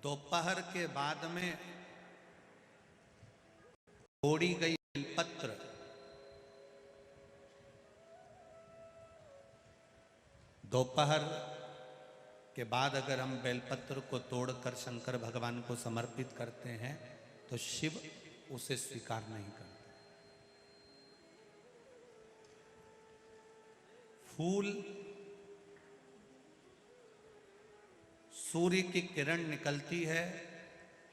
दोपहर के बाद में तोड़ी गई बेलपत्र दोपहर के बाद अगर हम बेलपत्र को तोड़कर शंकर भगवान को समर्पित करते हैं तो शिव उसे स्वीकार नहीं करते। फूल सूर्य की किरण निकलती है,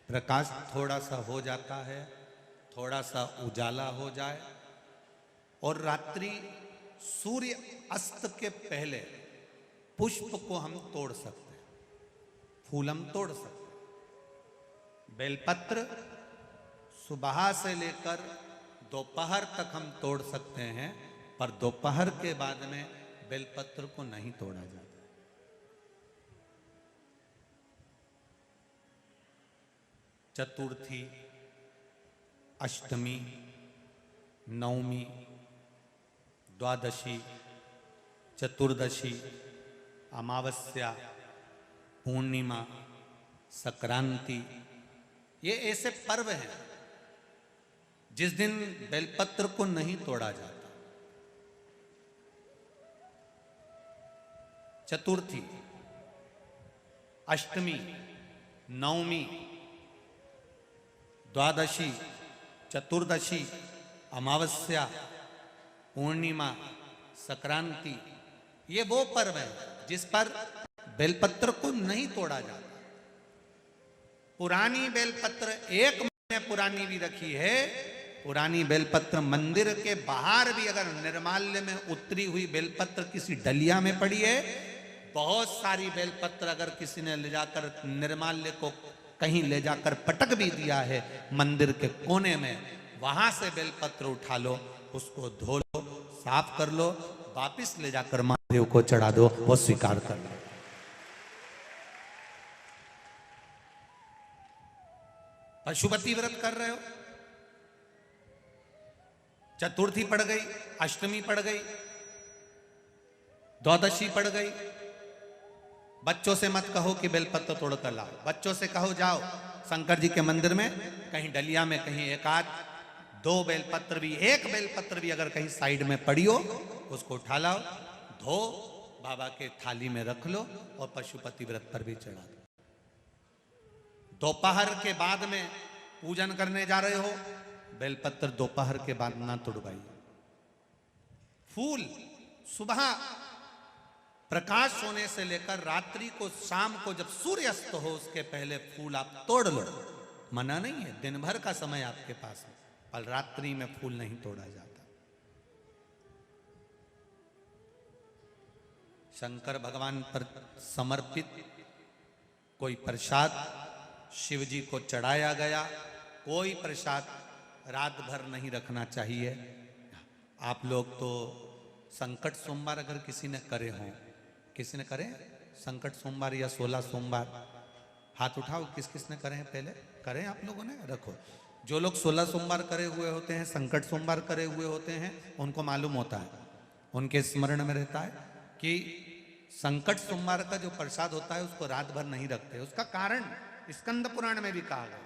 प्रकाश थोड़ा सा हो जाता है, थोड़ा सा उजाला हो जाए और रात्रि सूर्य अस्त के पहले पुष्प को हम तोड़ सकते हैं, फूल हम तोड़ सकते हैं। बेलपत्र सुबह से लेकर दोपहर तक हम तोड़ सकते हैं, पर दोपहर के बाद में बेलपत्र को नहीं तोड़ा जाता। चतुर्थी, अष्टमी, नवमी, द्वादशी, चतुर्दशी, अमावस्या, पूर्णिमा, संक्रांति, ये ऐसे पर्व हैं जिस दिन बेलपत्र को नहीं तोड़ा जाता। चतुर्थी, अष्टमी, नवमी, द्वादशी, चतुर्दशी, अमावस्या, पूर्णिमा, संक्रांति, ये वो पर्व है जिस पर बेलपत्र को नहीं तोड़ा जाता। पुरानी बेलपत्र 1 महीने पुरानी भी रखी है। पुरानी बेलपत्र मंदिर के बाहर भी अगर निर्माल्य में उतरी हुई बेलपत्र किसी डलिया में पड़ी है, बहुत सारी बेलपत्र अगर किसी ने ले जाकर निर्माल्य को कहीं ले जाकर पटक भी दिया है मंदिर के कोने में, वहां से बेलपत्र उठा लो, उसको धो लो, साफ कर लो, वापिस ले जाकर महादेव को चढ़ा दो, वो स्वीकार कर लो। पशुपति व्रत कर रहे हो, चतुर्थी पड़ गई, अष्टमी पड़ गई, द्वादशी पड़ गई, बच्चों से मत कहो कि बेलपत्र तोड़ कर लाओ। बच्चों से कहो जाओ शंकर जी के मंदिर में कहीं डलिया में कहीं एक आध 2 बेलपत्र भी, 1 बेलपत्र भी अगर कहीं साइड में पड़ी हो, उसको उठा लाओ, धो, बाबा के थाली में रख लो और पशुपति व्रत पर भी चढ़ा दो। दोपहर के बाद में पूजन करने जा रहे हो, बेलपत्र दोपहर के बाद ना तोड़वाइए। फूल सुबह प्रकाश होने से लेकर रात्रि को, शाम को जब सूर्यास्त हो उसके पहले फूल आप तोड़ लो, मना नहीं है, दिन भर का समय आपके पास है, पर रात्रि में फूल नहीं तोड़ा जाता। शंकर भगवान पर समर्पित कोई प्रसाद शिव जी को चढ़ाया गया, कोई प्रसाद रात भर नहीं रखना चाहिए। आप लोग तो संकट सोमवार अगर किसी ने करे हों, किसी ने करे संकट सोमवार या 16 सोमवार, हाथ उठाओ, किस किस ने करे हैं, पहले करें आप लोगों ने, रखो। जो लोग 16 सोमवार करे हुए होते हैं, संकट सोमवार करे हुए होते हैं, उनको मालूम होता है, उनके स्मरण में रहता है कि संकट सोमवार का जो प्रसाद होता है उसको रात भर नहीं रखते। उसका कारण स्कंद पुराण में भी कहा गया,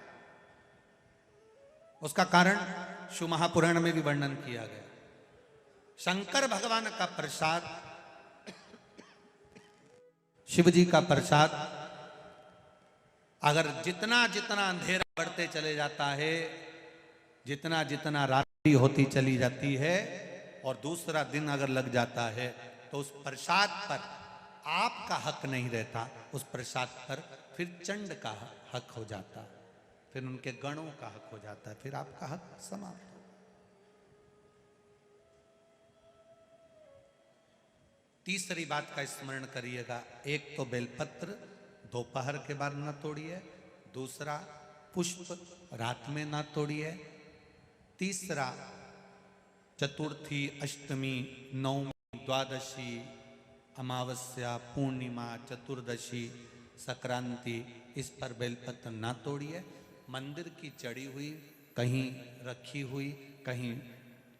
उसका कारण शिव महापुराण में भी वर्णन किया गया। शंकर भगवान का प्रसाद, शिव जी का प्रसाद, अगर जितना जितना अंधेरा बढ़ते चले जाता है, जितना जितना रात्रि होती चली जाती है और दूसरा दिन अगर लग जाता है, तो उस प्रसाद पर आपका हक नहीं रहता, उस प्रसाद पर फिर चंड का हक हो जाता, फिर उनके गणों का हक हो जाता है, फिर आपका हक समाप्त। तीसरी बात का स्मरण करिएगा, एक तो बेलपत्र दोपहर के बाद न तोड़िए, दूसरा पुष्प रात में न तोड़िए, तीसरा चतुर्थी, अष्टमी, नवमी, द्वादशी, अमावस्या, पूर्णिमा, चतुर्दशी, संक्रांति, इस पर बेलपत्र ना तोड़िए। मंदिर की चढ़ी हुई, कहीं रखी हुई, कहीं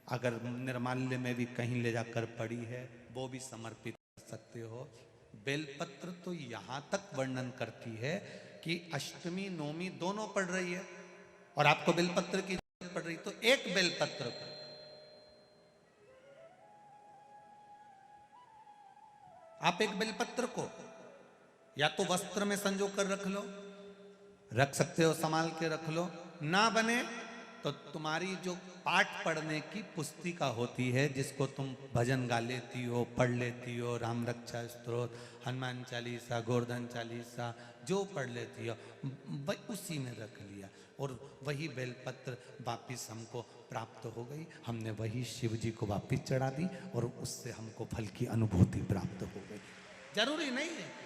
अगर निर्माल्य में भी कहीं ले जाकर पड़ी है, वो भी समर्पित कर सकते हो। बेलपत्र तो यहाँ तक वर्णन करती है कि अष्टमी नवमी दोनों पड़ रही है और आपको बेलपत्र की जरूरत पड़ रही, तो एक बेलपत्र को आप एक बेलपत्र को या तो वस्त्र में संजो कर रख लो, रख सकते हो, संभाल के रख लो, ना बने तो तुम्हारी जो पाठ पढ़ने की पुस्तिका होती है, जिसको तुम भजन गा लेती हो, पढ़ लेती हो, राम रक्षा स्तोत्र, हनुमान चालीसा, गोवर्धन चालीसा, जो पढ़ लेती हो, उसी में रख लिया और वही बेलपत्र वापिस हमको प्राप्त हो गई। हमने वही शिव जी को वापिस चढ़ा दी और उससे हमको फल की अनुभूति प्राप्त हो गई। जरूरी नहीं है